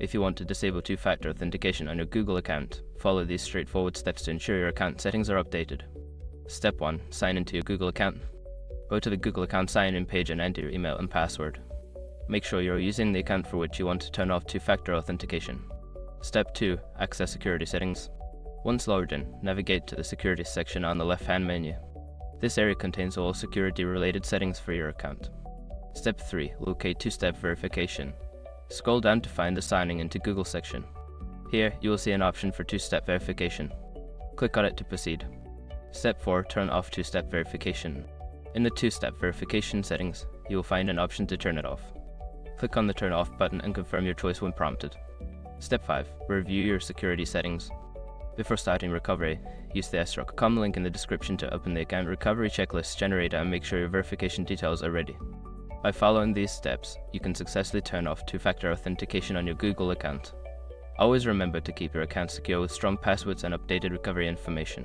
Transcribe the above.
If you want to disable two-factor authentication on your Google account, follow these straightforward steps to ensure your account settings are updated. Step 1. Sign into your Google account. Go to the Google account sign-in page and enter your email and password. Make sure you're using the account for which you want to turn off two-factor authentication. Step 2. Access security settings. Once logged in, navigate to the security section on the left-hand menu. This area contains all security-related settings for your account. Step 3. Locate two-step verification. Scroll down to find the signing into Google section. Here, you will see an option for two-step verification. Click on it to proceed. Step 4. Turn off two-step verification. In the two-step verification settings, you will find an option to turn it off. Click on the Turn Off button and confirm your choice when prompted. Step 5. Review your security settings. Before starting recovery, use the sroc.com link in the description to open the account recovery checklist generator and make sure your verification details are ready. By following these steps, you can successfully turn off two-factor authentication on your Google account. Always remember to keep your account secure with strong passwords and updated recovery information.